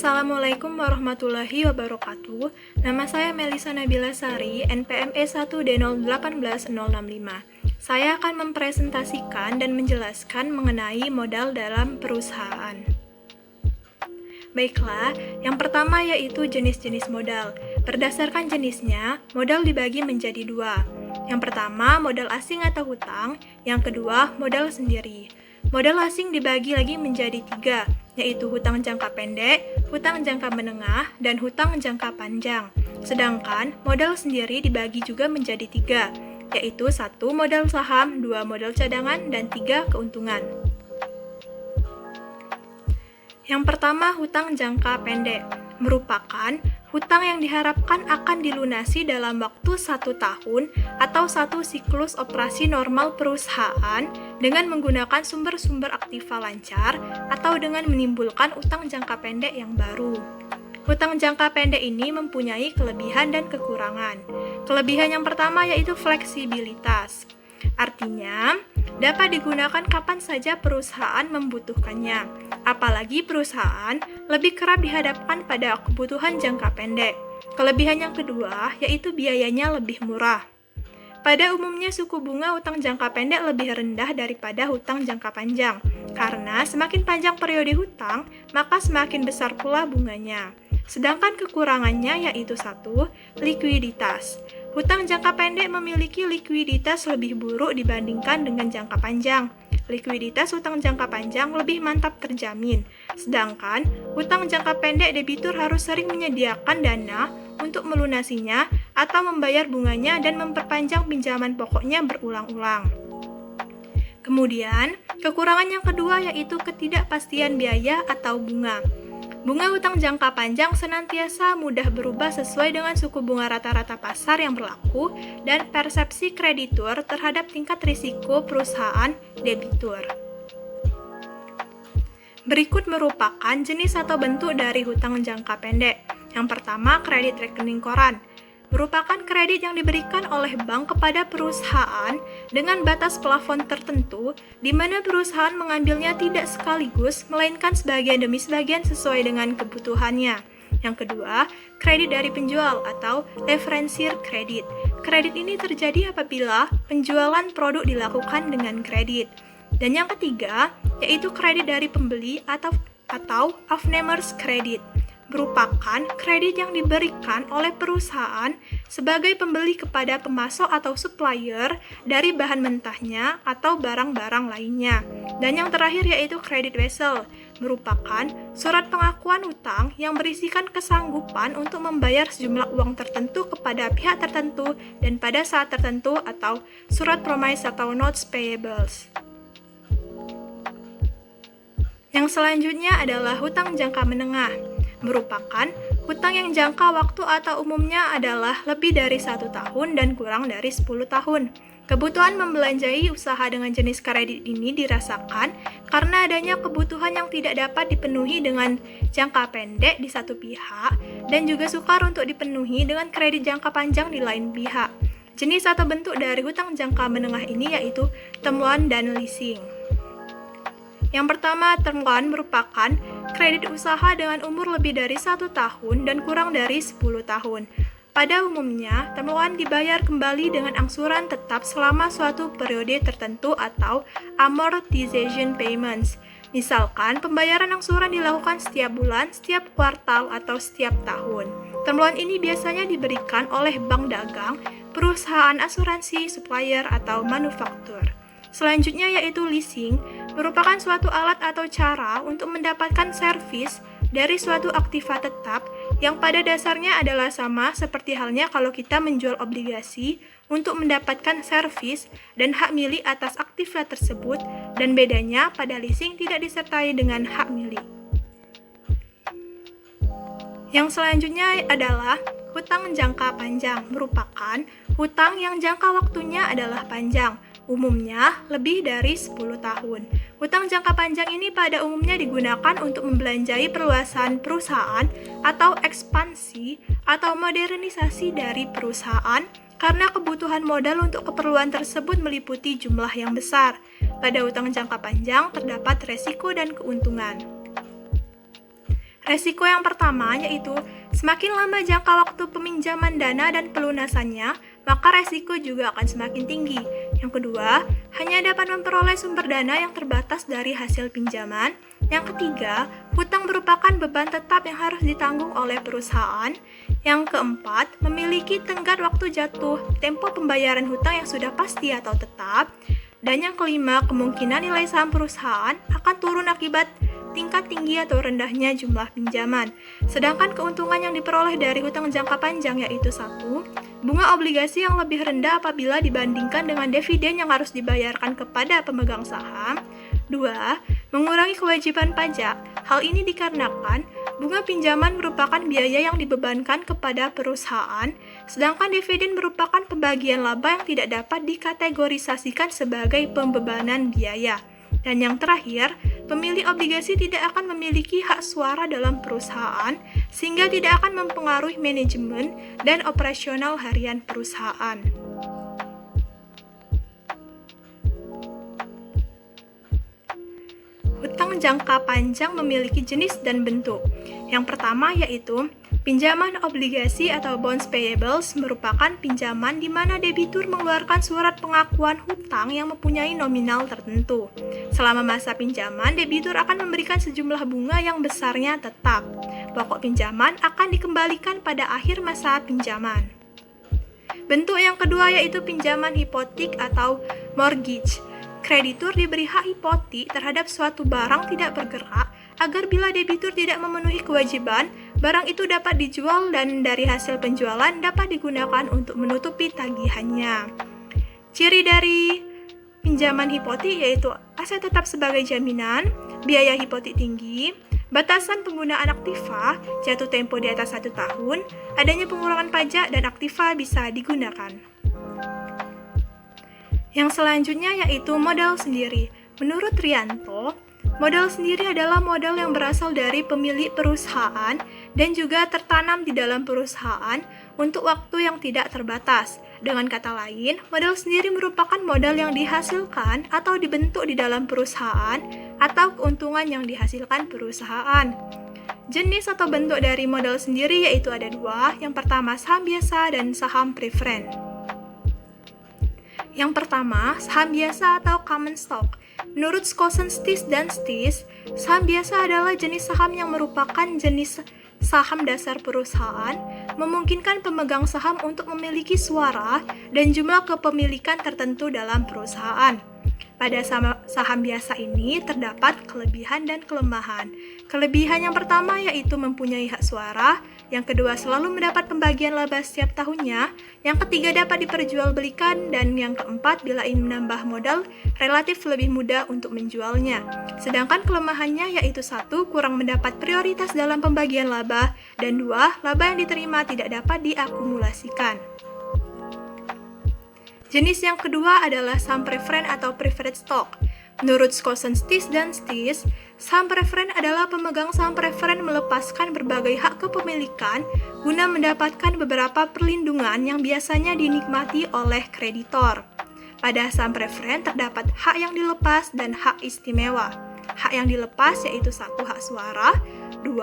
Assalamualaikum warahmatullahi wabarakatuh. Nama saya Melisa Nabila Sari, NPM E1D018065. Saya akan mempresentasikan dan menjelaskan mengenai modal dalam perusahaan. Baiklah, yang pertama yaitu jenis-jenis modal. Berdasarkan jenisnya, modal dibagi menjadi dua. Yang pertama, modal asing atau hutang. Yang kedua, modal sendiri. Modal asing dibagi lagi menjadi tiga, yaitu hutang jangka pendek, hutang jangka menengah, dan hutang jangka panjang. Sedangkan modal sendiri dibagi juga menjadi tiga, yaitu 1 modal saham, 2 modal cadangan, dan 3 keuntungan. Yang pertama, hutang jangka pendek merupakan hutang yang diharapkan akan dilunasi dalam waktu 1 tahun atau 1 siklus operasi normal perusahaan dengan menggunakan sumber-sumber aktiva lancar atau dengan menimbulkan utang jangka pendek yang baru. Hutang jangka pendek ini mempunyai kelebihan dan kekurangan. Kelebihan yang pertama yaitu fleksibilitas. Artinya, dapat digunakan kapan saja perusahaan membutuhkannya. Apalagi perusahaan lebih kerap dihadapkan pada kebutuhan jangka pendek. Kelebihan yang kedua yaitu biayanya lebih murah. Pada umumnya suku bunga hutang jangka pendek lebih rendah daripada hutang jangka panjang. Karena semakin panjang periode hutang, maka semakin besar pula bunganya. Sedangkan kekurangannya yaitu 1, likuiditas. Hutang jangka pendek memiliki likuiditas lebih buruk dibandingkan dengan jangka panjang. Likuiditas hutang jangka panjang lebih mantap terjamin. Sedangkan hutang jangka pendek debitur harus sering menyediakan dana untuk melunasinya atau membayar bunganya dan memperpanjang pinjaman pokoknya berulang-ulang. Kemudian, kekurangan yang kedua yaitu ketidakpastian biaya atau bunga. Bunga hutang jangka panjang senantiasa mudah berubah sesuai dengan suku bunga rata-rata pasar yang berlaku dan persepsi kreditur terhadap tingkat risiko perusahaan debitur. Berikut merupakan jenis atau bentuk dari hutang jangka pendek. Yang pertama, kredit rekening koran. Merupakan kredit yang diberikan oleh bank kepada perusahaan dengan batas plafon tertentu, di mana perusahaan mengambilnya tidak sekaligus, melainkan sebagian demi sebagian sesuai dengan kebutuhannya. Yang kedua, kredit dari penjual atau referensier kredit. Kredit ini terjadi apabila penjualan produk dilakukan dengan kredit. Dan yang ketiga, yaitu kredit dari pembeli atau afnemers kredit. Merupakan kredit yang diberikan oleh perusahaan sebagai pembeli kepada pemasok atau supplier dari bahan mentahnya atau barang-barang lainnya. Dan yang terakhir yaitu kredit wesel, merupakan surat pengakuan utang yang berisikan kesanggupan untuk membayar sejumlah uang tertentu kepada pihak tertentu dan pada saat tertentu atau surat promise atau notes payables. Yang selanjutnya adalah hutang jangka menengah. Merupakan hutang yang jangka waktu atau umumnya adalah lebih dari 1 tahun dan kurang dari 10 tahun. Kebutuhan membelanjai usaha dengan jenis kredit ini dirasakan karena adanya kebutuhan yang tidak dapat dipenuhi dengan jangka pendek di satu pihak dan juga sukar untuk dipenuhi dengan kredit jangka panjang di lain pihak. Jenis atau bentuk dari hutang jangka menengah ini yaitu term loan dan leasing. Yang pertama, term loan merupakan kredit usaha dengan umur lebih dari 1 tahun dan kurang dari 10 tahun. Pada umumnya, term loan dibayar kembali dengan angsuran tetap selama suatu periode tertentu atau amortization payments. Misalkan, pembayaran angsuran dilakukan setiap bulan, setiap kuartal, atau setiap tahun. Term loan ini biasanya diberikan oleh bank dagang, perusahaan asuransi, supplier, atau manufaktur. Selanjutnya yaitu leasing, merupakan suatu alat atau cara untuk mendapatkan servis dari suatu aktiva tetap yang pada dasarnya adalah sama seperti halnya kalau kita menjual obligasi untuk mendapatkan servis dan hak milik atas aktiva tersebut, dan bedanya pada leasing tidak disertai dengan hak milik. Yang selanjutnya adalah hutang jangka panjang, merupakan hutang yang jangka waktunya adalah panjang, umumnya lebih dari 10 tahun. Hutang jangka panjang ini pada umumnya digunakan untuk membelanjai perluasan perusahaan atau ekspansi atau modernisasi dari perusahaan karena kebutuhan modal untuk keperluan tersebut meliputi jumlah yang besar. Pada hutang jangka panjang terdapat resiko dan keuntungan. Resiko yang pertama yaitu semakin lama jangka waktu peminjaman dana dan pelunasannya, maka resiko juga akan semakin tinggi. Yang kedua, hanya dapat memperoleh sumber dana yang terbatas dari hasil pinjaman. Yang ketiga, hutang merupakan beban tetap yang harus ditanggung oleh perusahaan. Yang keempat, memiliki tenggat waktu jatuh tempo pembayaran hutang yang sudah pasti atau tetap. Dan yang kelima, kemungkinan nilai saham perusahaan akan turun akibat tingkat tinggi atau rendahnya jumlah pinjaman. Sedangkan keuntungan yang diperoleh dari hutang jangka panjang yaitu 1. Bunga obligasi yang lebih rendah apabila dibandingkan dengan dividen yang harus dibayarkan kepada pemegang saham. 2. Mengurangi kewajiban pajak. Hal ini dikarenakan bunga pinjaman merupakan biaya yang dibebankan kepada perusahaan, sedangkan dividen merupakan pembagian laba yang tidak dapat dikategorisasikan sebagai pembebanan biaya. Dan yang terakhir, pemilik obligasi tidak akan memiliki hak suara dalam perusahaan, sehingga tidak akan mempengaruhi manajemen dan operasional harian perusahaan. Hutang jangka panjang memiliki jenis dan bentuk. Yang pertama yaitu pinjaman obligasi atau bonds payables merupakan pinjaman di mana debitur mengeluarkan surat pengakuan hutang yang mempunyai nominal tertentu. Selama masa pinjaman, debitur akan memberikan sejumlah bunga yang besarnya tetap. Pokok pinjaman akan dikembalikan pada akhir masa pinjaman. Bentuk yang kedua yaitu pinjaman hipotek atau mortgage. Kreditur diberi hak hipotek terhadap suatu barang tidak bergerak agar bila debitur tidak memenuhi kewajiban, barang itu dapat dijual dan dari hasil penjualan dapat digunakan untuk menutupi tagihannya. Ciri dari pinjaman hipotek yaitu aset tetap sebagai jaminan, biaya hipotek tinggi, batasan penggunaan aktiva, jatuh tempo di atas 1 tahun, adanya pengurangan pajak dan aktiva bisa digunakan. Yang selanjutnya yaitu modal sendiri. Menurut Rianto, modal sendiri adalah modal yang berasal dari pemilik perusahaan dan juga tertanam di dalam perusahaan untuk waktu yang tidak terbatas. Dengan kata lain, modal sendiri merupakan modal yang dihasilkan atau dibentuk di dalam perusahaan atau keuntungan yang dihasilkan perusahaan. Jenis atau bentuk dari modal sendiri yaitu ada 2. Yang pertama saham biasa dan saham preferen. Yang pertama, saham biasa atau common stock. Menurut Skosen, Stis, dan Stis, saham biasa adalah jenis saham yang merupakan jenis saham dasar perusahaan, memungkinkan pemegang saham untuk memiliki suara dan jumlah kepemilikan tertentu dalam perusahaan. Pada saham biasa ini terdapat kelebihan dan kelemahan. Kelebihan yang pertama yaitu mempunyai hak suara, yang kedua selalu mendapat pembagian laba setiap tahunnya, yang ketiga dapat diperjualbelikan, dan yang keempat bila ingin menambah modal relatif lebih mudah untuk menjualnya. Sedangkan kelemahannya yaitu 1. Kurang mendapat prioritas dalam pembagian laba, dan 2. Laba yang diterima tidak dapat diakumulasikan. Jenis yang kedua adalah saham preferen atau preferred stock. Menurut Skosen, Stis, dan Stis, saham preferen adalah pemegang saham preferen melepaskan berbagai hak kepemilikan guna mendapatkan beberapa perlindungan yang biasanya dinikmati oleh kreditor. Pada saham preferen terdapat hak yang dilepas dan hak istimewa. Hak yang dilepas yaitu 1. Hak suara, 2.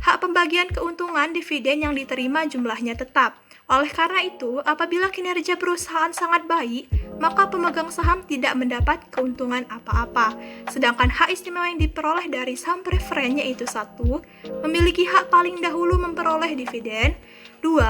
Hak pembagian keuntungan dividen yang diterima jumlahnya tetap. Oleh karena itu, apabila kinerja perusahaan sangat baik, maka pemegang saham tidak mendapat keuntungan apa-apa. Sedangkan hak istimewa yang diperoleh dari saham preferen yaitu 1. Memiliki hak paling dahulu memperoleh dividen, 2.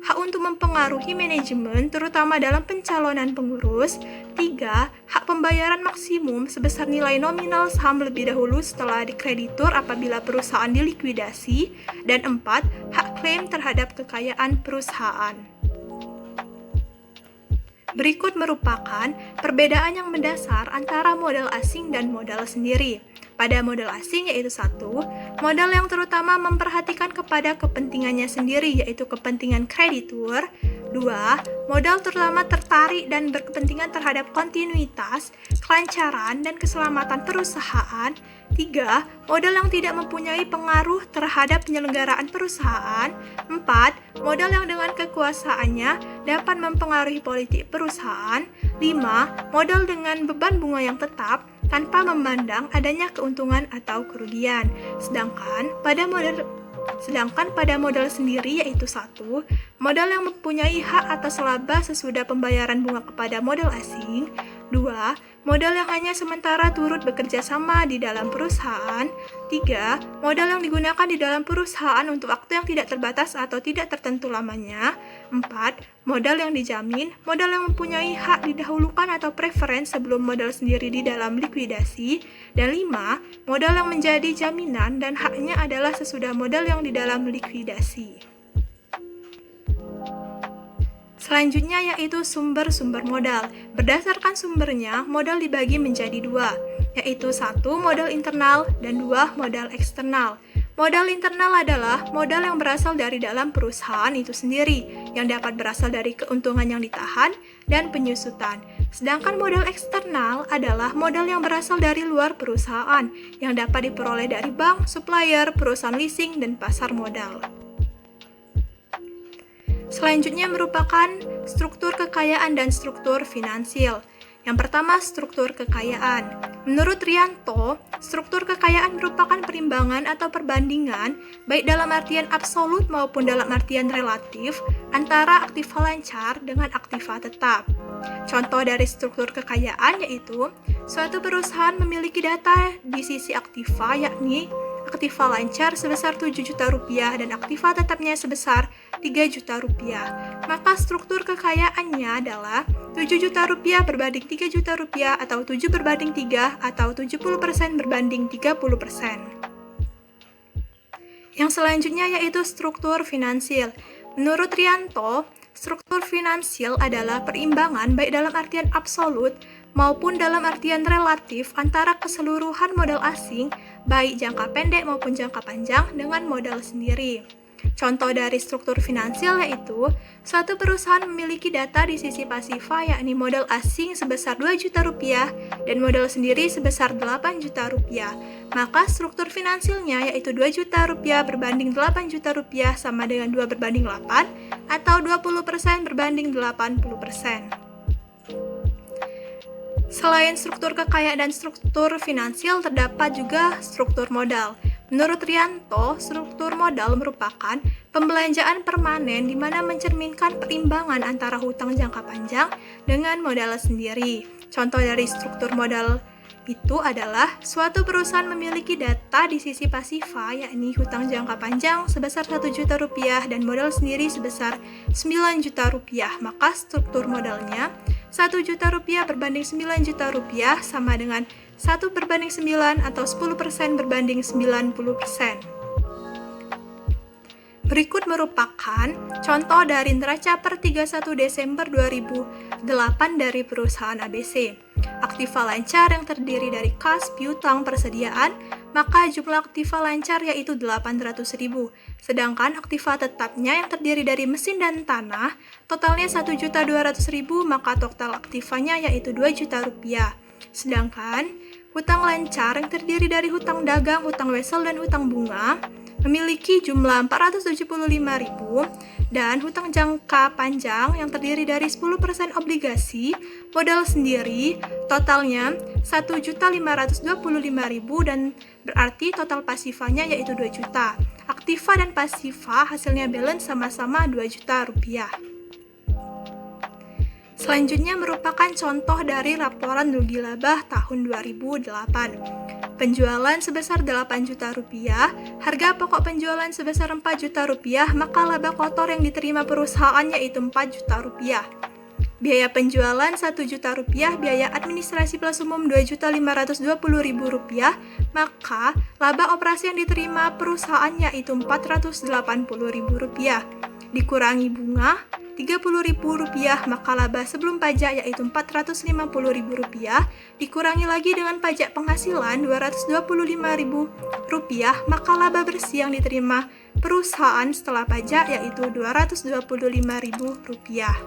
Hak untuk mempengaruhi manajemen terutama dalam pencalonan pengurus, 3. Hak pembayaran maksimum sebesar nilai nominal saham lebih dahulu setelah dikreditur apabila perusahaan dilikuidasi, dan 4. Hak klaim terhadap kekayaan perusahaan. Berikut merupakan perbedaan yang mendasar antara modal asing dan modal sendiri. Pada modal asing yaitu 1. Modal yang terutama memperhatikan kepada kepentingannya sendiri yaitu kepentingan kreditur. 2. Modal terutama tertarik dan berkepentingan terhadap kontinuitas, kelancaran, dan keselamatan perusahaan. 3. Modal yang tidak mempunyai pengaruh terhadap penyelenggaraan perusahaan. 4. Modal yang dengan kekuasaannya dapat mempengaruhi politik perusahaan. 5. Modal dengan beban bunga yang tetap tanpa memandang adanya keuntungan keuntungan atau kerugian. Sedangkan pada modal sendiri yaitu 1. Modal yang mempunyai hak atas laba sesudah pembayaran bunga kepada modal asing. 2. Modal yang hanya sementara turut bekerja sama di dalam perusahaan. 3. Modal yang digunakan di dalam perusahaan untuk waktu yang tidak terbatas atau tidak tertentu lamanya. 4. Modal yang dijamin, modal yang mempunyai hak didahulukan atau preferensi sebelum modal sendiri di dalam likuidasi. Dan 5. Modal yang menjadi jaminan dan haknya adalah sesudah modal yang di dalam likuidasi. Selanjutnya yaitu sumber-sumber modal. Berdasarkan sumbernya, modal dibagi menjadi 2, yaitu 1. Modal internal dan 2. Modal eksternal. Modal internal adalah modal yang berasal dari dalam perusahaan itu sendiri, yang dapat berasal dari keuntungan yang ditahan dan penyusutan. Sedangkan modal eksternal adalah modal yang berasal dari luar perusahaan, yang dapat diperoleh dari bank, supplier, perusahaan leasing, dan pasar modal. Selanjutnya merupakan struktur kekayaan dan struktur finansial. Yang pertama, struktur kekayaan. Menurut Rianto, struktur kekayaan merupakan perimbangan atau perbandingan, baik dalam artian absolut maupun dalam artian relatif, antara aktiva lancar dengan aktiva tetap. Contoh dari struktur kekayaan yaitu, suatu perusahaan memiliki data di sisi aktiva, yakni aktiva lancar sebesar 7 juta rupiah dan aktiva tetapnya sebesar 3 juta rupiah. Maka struktur kekayaannya adalah 7 juta rupiah berbanding 3 juta rupiah atau 7/3 atau 70% berbanding 30%. Yang selanjutnya yaitu struktur finansial. Menurut Rianto, struktur finansial adalah perimbangan baik dalam artian absolut maupun dalam artian relatif antara keseluruhan modal asing, baik jangka pendek maupun jangka panjang dengan modal sendiri. Contoh dari struktur finansial yaitu, suatu perusahaan memiliki data di sisi pasifa yakni modal asing sebesar 2 juta rupiah dan modal sendiri sebesar 8 juta rupiah. Maka struktur finansialnya yaitu 2 juta rupiah berbanding 8 juta rupiah sama dengan 2/8 atau 20% berbanding 80%. Selain struktur kekayaan dan struktur finansial, terdapat juga struktur modal. Menurut Rianto, struktur modal merupakan pembelanjaan permanen di mana mencerminkan perimbangan antara hutang jangka panjang dengan modal sendiri. Contoh dari struktur modal itu adalah suatu perusahaan memiliki data di sisi pasifa yakni hutang jangka panjang sebesar 1 juta rupiah dan modal sendiri sebesar 9 juta rupiah. Maka struktur modalnya 1 juta rupiah berbanding 9 juta rupiah sama dengan 1/9 atau 10% berbanding 90%. Berikut merupakan contoh dari neraca per 31 Desember 2008 dari perusahaan ABC. Aktiva lancar yang terdiri dari kas, piutang, persediaan, maka jumlah aktiva lancar yaitu 800.000. Sedangkan aktiva tetapnya yang terdiri dari mesin dan tanah, totalnya 1.200.000, maka total aktivanya yaitu 2 juta rupiah. Sedangkan hutang lancar yang terdiri dari hutang dagang, hutang wesel, dan hutang bunga memiliki jumlah 475.000 dan hutang jangka panjang yang terdiri dari 10% obligasi, modal sendiri, totalnya 1.525.000 dan berarti total pasifanya yaitu 2 juta. Aktiva dan pasifa hasilnya balance sama-sama 2 juta rupiah. Selanjutnya merupakan contoh dari laporan rugi laba tahun 2008. Penjualan sebesar 8 juta rupiah, harga pokok penjualan sebesar 4 juta rupiah, maka laba kotor yang diterima perusahaan yaitu 4 juta rupiah. Biaya penjualan 1 juta rupiah, biaya administrasi plus umum 2.520.000 rupiah, maka laba operasi yang diterima perusahaan yaitu 480.000 rupiah. Dikurangi bunga 30.000 rupiah, maka laba sebelum pajak yaitu 450.000 rupiah, dikurangi lagi dengan pajak penghasilan 225.000 rupiah, maka laba bersih yang diterima perusahaan setelah pajak yaitu 225.000 rupiah.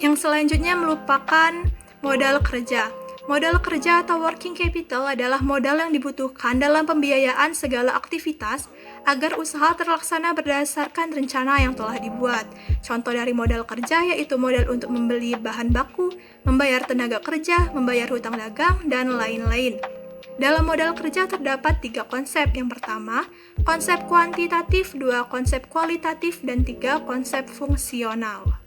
Yang selanjutnya merupakan modal kerja. Modal kerja atau working capital adalah modal yang dibutuhkan dalam pembiayaan segala aktivitas agar usaha terlaksana berdasarkan rencana yang telah dibuat. Contoh dari modal kerja yaitu modal untuk membeli bahan baku, membayar tenaga kerja, membayar hutang dagang, dan lain-lain. Dalam modal kerja terdapat 3 konsep. Yang pertama, konsep kuantitatif, 2 konsep kualitatif, dan 3 konsep fungsional.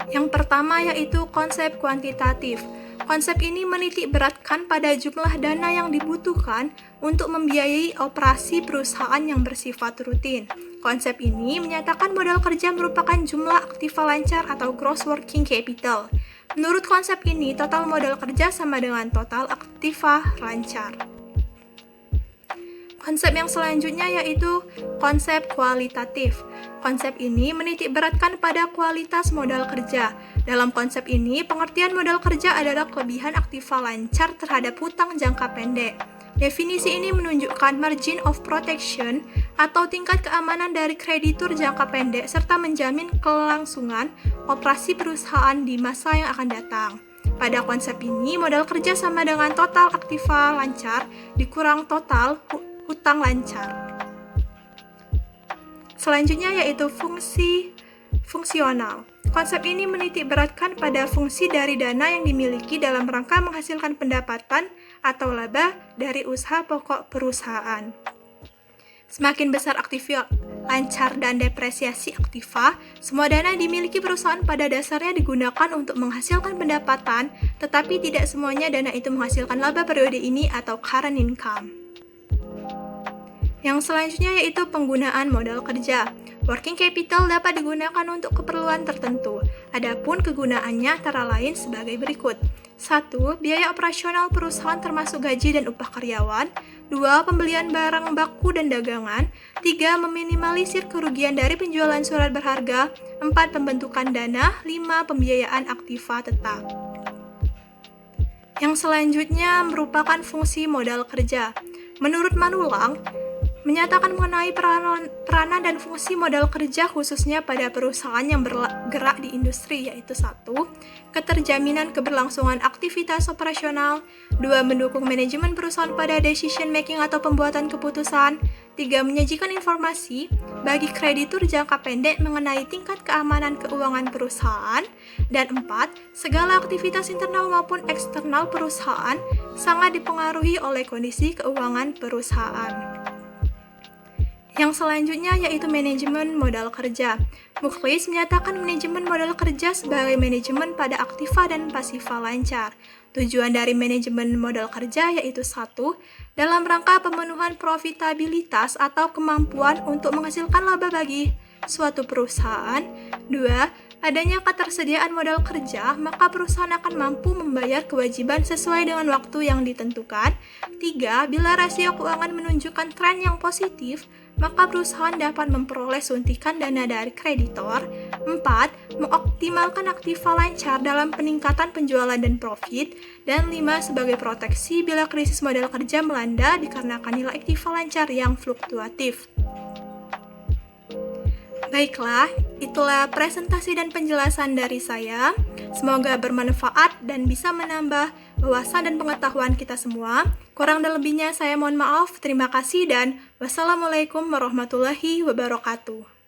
Yang pertama yaitu konsep kuantitatif. Konsep ini menitik beratkan pada jumlah dana yang dibutuhkan untuk membiayai operasi perusahaan yang bersifat rutin. Konsep ini menyatakan modal kerja merupakan jumlah aktiva lancar atau gross working capital. Menurut konsep ini, total modal kerja sama dengan total aktiva lancar. Konsep yang selanjutnya yaitu konsep kualitatif. Konsep ini menitik beratkan pada kualitas modal kerja. Dalam konsep ini, pengertian modal kerja adalah kelebihan aktiva lancar terhadap hutang jangka pendek. Definisi ini menunjukkan margin of protection atau tingkat keamanan dari kreditur jangka pendek serta menjamin kelangsungan operasi perusahaan di masa yang akan datang. Pada konsep ini, modal kerja sama dengan total aktiva lancar dikurang total hutang lancar. Selanjutnya yaitu fungsional. Konsep ini menitik beratkan pada fungsi dari dana yang dimiliki dalam rangka menghasilkan pendapatan atau laba dari usaha pokok perusahaan. Semakin besar aktiva lancar dan depresiasi aktiva, semua dana yang dimiliki perusahaan pada dasarnya digunakan untuk menghasilkan pendapatan, tetapi tidak semuanya dana itu menghasilkan laba periode ini atau current income. Yang selanjutnya yaitu penggunaan modal kerja. Working capital dapat digunakan untuk keperluan tertentu. Adapun kegunaannya antara lain sebagai berikut. 1. Biaya operasional perusahaan termasuk gaji dan upah karyawan. 2. Pembelian barang baku dan dagangan. 3. Meminimalisir kerugian dari penjualan surat berharga. 4. Pembentukan dana. 5. Pembiayaan aktiva tetap. Yang selanjutnya merupakan fungsi modal kerja. Menurut Manulang, menyatakan mengenai peranan dan fungsi modal kerja khususnya pada perusahaan yang bergerak di industri yaitu 1. Keterjaminan keberlangsungan aktivitas operasional. 2. Mendukung manajemen perusahaan pada decision making atau pembuatan keputusan. 3. Menyajikan informasi bagi kreditur jangka pendek mengenai tingkat keamanan keuangan perusahaan. Dan 4. Segala aktivitas internal maupun eksternal perusahaan sangat dipengaruhi oleh kondisi keuangan perusahaan. Yang selanjutnya yaitu manajemen modal kerja. Mukhlis menyatakan manajemen modal kerja sebagai manajemen pada aktiva dan pasiva lancar. Tujuan dari manajemen modal kerja yaitu 1. Dalam rangka pemenuhan profitabilitas atau kemampuan untuk menghasilkan laba bagi suatu perusahaan. 2. Adanya ketersediaan modal kerja, maka perusahaan akan mampu membayar kewajiban sesuai dengan waktu yang ditentukan. 3. Bila rasio keuangan menunjukkan tren yang positif, maka perusahaan dapat memperoleh suntikan dana dari kreditor. 4. Mengoptimalkan aktiva lancar dalam peningkatan penjualan dan profit. Dan 5. Sebagai proteksi bila krisis modal kerja melanda dikarenakan nilai aktiva lancar yang fluktuatif. Baiklah, itulah presentasi dan penjelasan dari saya. Semoga bermanfaat dan bisa menambah wawasan dan pengetahuan kita semua. Kurang dan lebihnya saya mohon maaf. Terima kasih dan wassalamualaikum warahmatullahi wabarakatuh.